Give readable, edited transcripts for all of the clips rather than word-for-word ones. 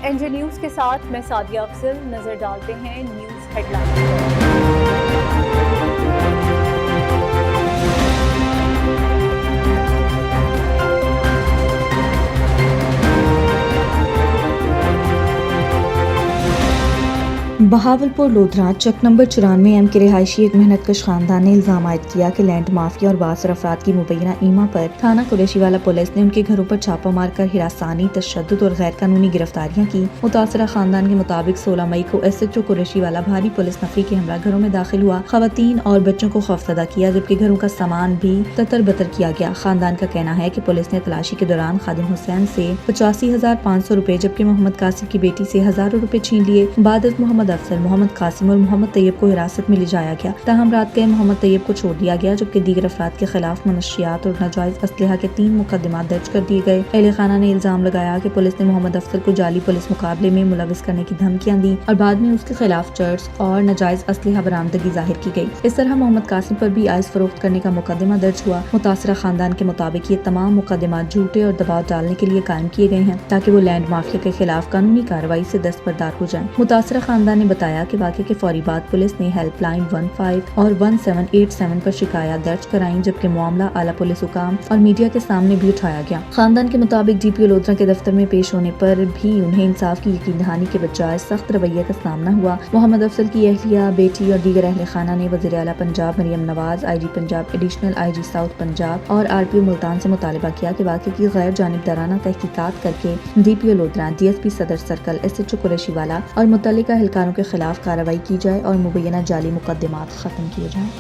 NJ news के साथ मैं सादिया अफजल। नजर डालते हैं न्यूज हेडलाइंस पर। बहावलपुर लोधरा चक नंबर 94 एम के रिहायशी एक मेहनतकश खानदान ने इल्जाम आयद किया कि लैंड माफिया और बासर अफराद की मुबैना ईमा पर थाना कुरैशीवाला पुलिस ने उनके घरों पर छापा मारकर हिरासानी, तशद्दुद और गैर कानूनी गिरफ्तारियां की। मुतासरा खानदान के मुताबिक 16 मई को SHO कुरैशीवाला भारी पुलिस नफरी के हमरा घरों में दाखिल हुआ, खवातीन और बच्चों को खौफजदा किया, जबकि घरों का सामान भी ततर बतर किया गया। खानदान का कहना है कि पुलिस ने तलाशी के दौरान खादिम हुसैन से 85,500 रुपए जबकि मोहम्मद कासिम की बेटी से हजारों रुपए छीन लिए। बादत मोहम्मद अफसर, मोहम्मद कासिम और मोहम्मद तैयब को हिरासत में ले जाया गया। ताहम रात गए मोहम्मद तैयब को छोड़ दिया गया, जबकि दीगर अफराद के खिलाफ मनशियात और नाजायज असलहा के 3 मुकदमात दर्ज कर दिए गए। अहले खाना ने इल्जाम लगाया कि पुलिस ने मोहम्मद अफसर को जाली पुलिस मुकाबले में मुलविस करने की धमकियां दी और बाद में उसके खिलाफ चर्च और नाजायज असलहा बरामदगी जाहिर की गई। इस तरह मोहम्मद कासिम पर भी आइस फरोख्त करने का मुकदमा दर्ज हुआ। मुतासरा खानदान के मुताबिक ये तमाम मुकदमात झूठे और दबाव डालने के लिए कायम किए गए हैं ताकि वो लैंड माफिया के खिलाफ कानूनी कार्रवाई से दस्तबरदार हो जाएं। मुतासरा खानदान ने बताया कि वाक़े के फौरी बाद पुलिस ने हेल्पलाइन 15 और 1787 पर शिकायत दर्ज कराई, जबकि मामला आला पुलिस हुकाम और मीडिया के सामने भी उठाया गया। खानदान के मुताबिक DPO लोधरा के दफ्तर में पेश होने पर भी उन्हें इंसाफ की यकीन दहानी के बजाय सख्त रवैये का सामना हुआ। मोहम्मद अफसल की अहलिया, बेटी और दीगर अहले खाना ने वज़ीर आला Punjab Maryam Nawaz, IG Punjab, additional IG south Punjab और RPO मुल्तान से मुतालबा किया कि वाक़े की गैर जानिबदाराना तहकीकात करके DPO लोधरा, DSP सदर सर्कल, SHO कुरैशीवाला और मुतल्लिका एहलकारों के खिलाफ कार्रवाई की जाए और मुबैना जाली मुकदमात खत्म किए जाएं।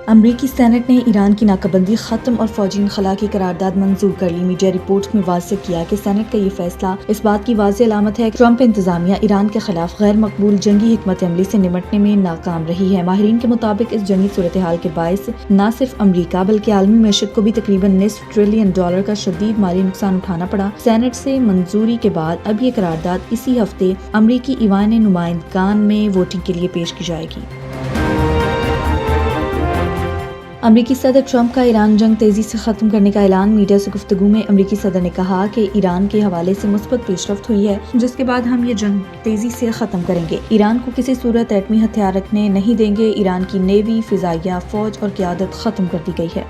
अमरीकी सेनेट ने ईरान की नाकाबंदी खत्म और फौजी इनखला की करारदाद मंजूर कर ली। मीडिया रिपोर्ट में वाज़ेह किया कि सेनेट का ये फैसला इस बात की वाज़ेह अलामत है कि ट्रंप इंतजामिया ईरान के खिलाफ गैर मकबूल जंगी हिकमत अमली से निपटने में नाकाम रही है। माहिरीन के मुताबिक इस जंगी सूरत हाल के बायस न सिर्फ अमरीका बल्कि आलमी मैशत को भी तकरीबन $1.5 ट्रिलियन का शदीद माली नुकसान उठाना पड़ा। सेनेट से मंजूरी के बाद अब ये करारदाद इसी हफ्ते अमरीकी ईवान नुमाइंदगान में वोटिंग के लिए पेश की जाएगी। अमरीकी सदर ट्रंप का ईरान जंग तेजी से खत्म करने का ऐलान। मीडिया से गुफ्तगू में अमरीकी सदर ने कहा कि ईरान के हवाले से मुस्बत पेशरफ्त हुई है, जिसके बाद हम ये जंग तेजी से खत्म करेंगे। ईरान को किसी सूरत एटमी हथियार रखने नहीं देंगे। ईरान की नेवी, फिजाइया, फौज और क़यादत खत्म कर दी गई है।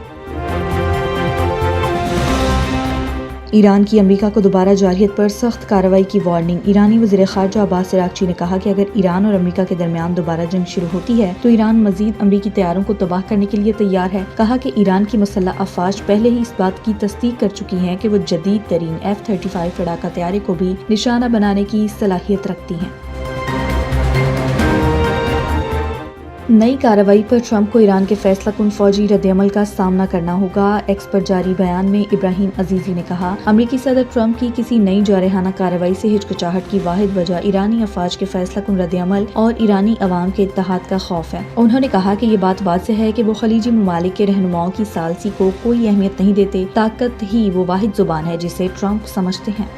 ईरान की अमेरिका को दोबारा जारहियत पर सख्त कार्रवाई की वार्निंग। ईरानी वज़ीर ख़ारजा अब्बास अराग़ची ने कहा कि अगर ईरान और अमेरिका के दरमियान दोबारा जंग शुरू होती है तो ईरान मजीद अमेरिकी तैयारों को तबाह करने के लिए तैयार है। कहा कि ईरान की मुसल्लह अफ़वाज पहले ही इस बात की तस्दीक कर चुकी हैं कि वो जदीद तरीन F-35 लड़ाका तैयारे को भी निशाना बनाने की सलाहियत रखती हैं। नई कार्रवाई पर ट्रंप को ईरान के फैसला कुन फौजी रद्दअमल का सामना करना होगा। एक्स पर जारी बयान में इब्राहिम अजीजी ने कहा, अमरीकी सदर ट्रंप की किसी नई जारहाना कार्रवाई से हिचकिचाहट की वाहिद वजह ईरानी अफवाज के फैसला कुन रद्दअमल और ईरानी अवाम के इत्तेहाद का खौफ है। उन्होंने कहा कि ये बात वाज़ेह है कि वो खलीजी ममालिक के रहनुमाओं की सालसी को कोई अहमियत नहीं देते। ताकत ही वो वाहिद जुबान है जिसे ट्रंप समझते हैं।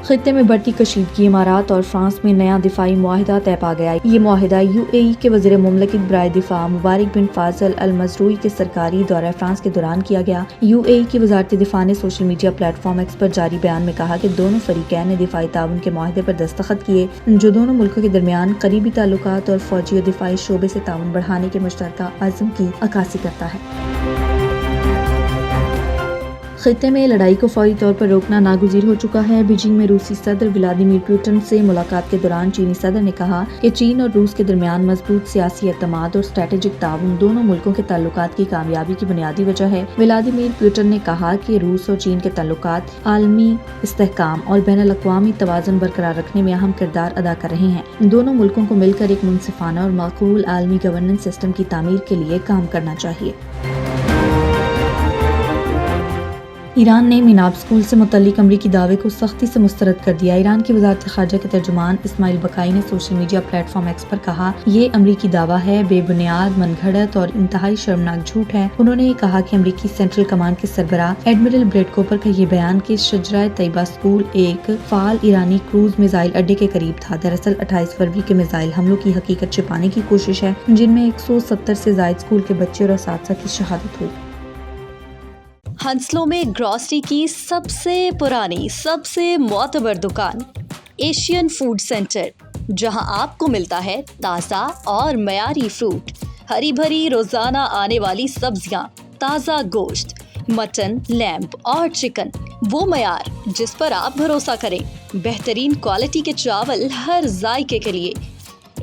खित्ते में बढ़ती कशीदगी। इमारात और फ्रांस में नया दिफाई मुआहिदा तय पा गया। ये मुआहिदा UAE के वज़ीर मुमलिकत बराए दिफा मुबारक बिन फाजल अल मज़रूई के सरकारी दौरा फ्रांस के दौरान किया गया। UAE की वज़ारत दिफा ने सोशल मीडिया प्लेटफॉर्म X पर जारी बयान में कहा कि दोनों फरीकैन ने दिफाई ताउन के मुआहिदे पर दस्तखत किए, जो दोनों मुल्कों के दरमियान करीबी ताल्लुकात और फौजी और दिफाई शोबे से ताउन बढ़ाने के मुश्तरका अज़्म की अक्कासी करता है। खित्ते में लड़ाई को फौरी तौर पर रोकना नागुज़ीर हो चुका है। बीजिंग में रूसी सदर व्लादिमीर पुतिन से मुलाकात के दौरान चीनी सदर ने कहा कि चीन और रूस के दरमियान मजबूत सियासी एतमाद और स्ट्रेटेजिक ताउन दोनों मुल्कों के ताल्लुकात की कामयाबी की बुनियादी वजह है। व्लादिमीर पुतिन ने कहा कि रूस और चीन के ताल्लुकात आलमी इस्तेहकाम और बैनुल-अक़वामी तवाज़ुन बरकरार रखने में अहम किरदार अदा कर रहे हैं। दोनों मुल्कों को मिलकर एक मुनसिफाना और माकूल आलमी गवर्नेंस सिस्टम की तामीर के लिए काम करना चाहिए। ईरान ने मीनाब स्कूल से मुतल्लिक अमरीकी दावे को सख्ती से मुस्तरद कर दिया। ईरान की वज़ारत ख़ारजा के तर्जुमान इस्माइल बकाई ने सोशल मीडिया प्लेटफॉर्म X पर कहा, ये अमरीकी दावा है, बेबुनियाद, मनगढ़ंत और इंतहाई शर्मनाक झूठ है। उन्होंने कहा कि अमरीकी सेंट्रल कमांड के सरबराह एडमिरल ब्रेड कोपर का ये बयान कि शजरा तैयबा स्कूल एक फ़ाल ईरानी क्रूज मिसाइल अड्डे के करीब था, दरअसल 28 फरवरी के मिसाइल हमलों की हकीकत छिपाने की कोशिश है, जिनमें 170 से ज़ायद स्कूल के बच्चे और असातिज़ा की शहादत हुई। हंसलो में ग्रॉसरी की सबसे पुरानी, सबसे मोतबर दुकान एशियन फूड सेंटर, जहां आपको मिलता है ताज़ा और मयारी फ्रूट, हरी भरी रोजाना आने वाली सब्जियां, ताज़ा गोश्त, मटन, लैम्प और चिकन, वो मयार जिस पर आप भरोसा करें। बेहतरीन क्वालिटी के चावल हर जायके के लिए,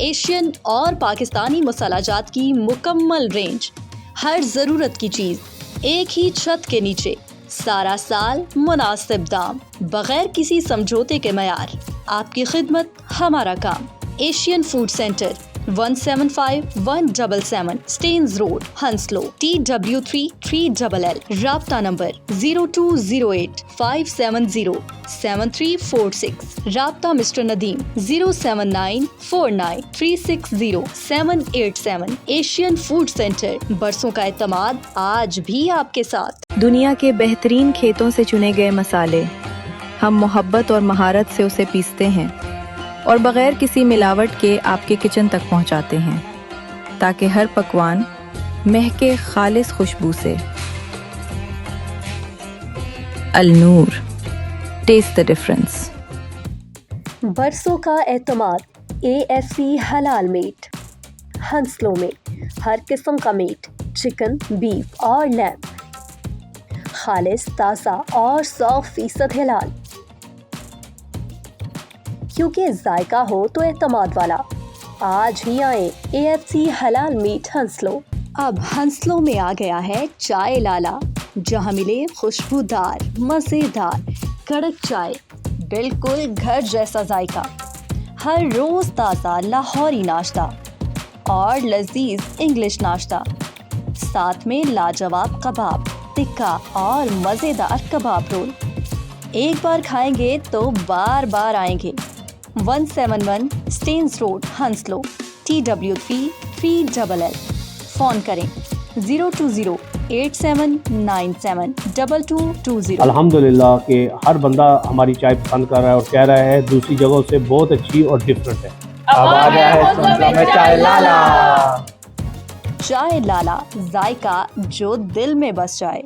एशियन और पाकिस्तानी मसालाजात की मुकम्मल रेंज, हर ज़रूरत की चीज़ एक ही छत के नीचे, सारा साल मुनासिब दाम, बगैर किसी समझौते के मयार, आपकी खिदमत हमारा काम। Asian Food Centre 175177 Staines Road, Hounslow, TW3 3LL। राब्ता नंबर 0208 570 7346। राब्ता mister Nadeem 07949 360 787। Asian Food Centre, बरसों का एतमाद आज भी आपके साथ। दुनिया के बेहतरीन खेतों से चुने गए मसाले हम मोहब्बत और महारत से उसे पीसते हैं और बगैर किसी मिलावट के आपके किचन तक पहुंचाते हैं, ताकि हर पकवान महके खालिस खुशबू से। अल-नूर, टेस्ट द डिफरेंस। बरसों का एतमाद, AFC हलाल मीट। हंसलो में हर किस्म का मीट, चिकन, बीफ और लैम्प, खालिस, ताज़ा और 100% हलाल। क्योंकि जायका हो तो एतमाद वाला। आज ही आए AFC हलाल मीट हंसलो। अब हंसलो में आ गया है चाय लाला, जहां मिले खुशबूदार, मज़ेदार, कड़क चाय, बिल्कुल घर जैसा जायका, हर रोज ताज़ा लाहौरी नाश्ता और लजीज इंग्लिश नाश्ता, साथ में लाजवाब कबाब, टिक्का और मज़ेदार कबाब रोल। एक बार खाएंगे तो बार बार आएंगे। 171 stains Road, Hounslow, TW3 3LL। Phone करें 020 8797 2220। अल्हम्दुलिल्लाह कि हर बंदा हमारी चाय पसंद कर रहा है और कह रहा है दूसरी जगहों से बहुत अच्छी और डिफरेंट है। अब आ गया है समझो में चाय लाला। चाय लाला, जायका जो दिल में बस जाए।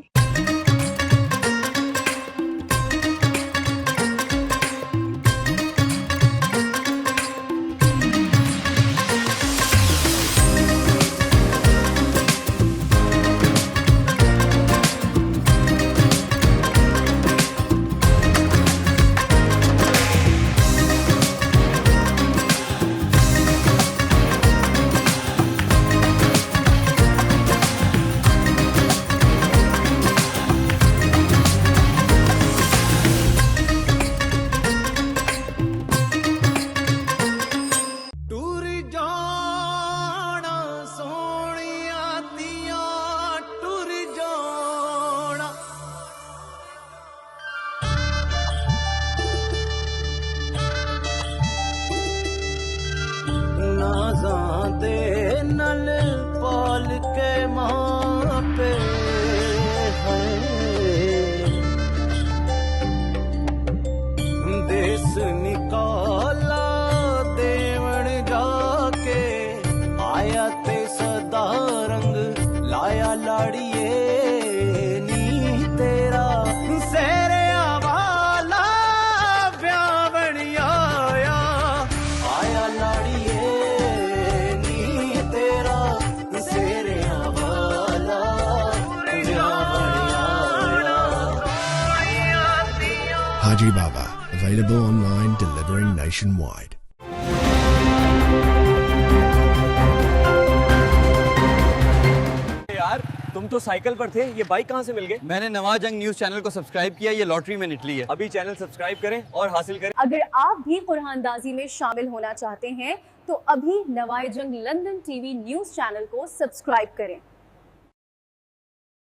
Haji Baba, available online, delivering nationwide. यार तुम तो साइकिल पर थे, ये बाइक कहाँ से मिल गए? मैंने नवाज जंग न्यूज चैनल को सब्सक्राइब किया, ये लॉटरी में निकली है। अभी चैनल सब्सक्राइब करें और हासिल करें। अगर आप भी कुरानदाजी में शामिल होना चाहते हैं तो अभी नवाए जंग लंदन TV न्यूज चैनल को सब्सक्राइब करें।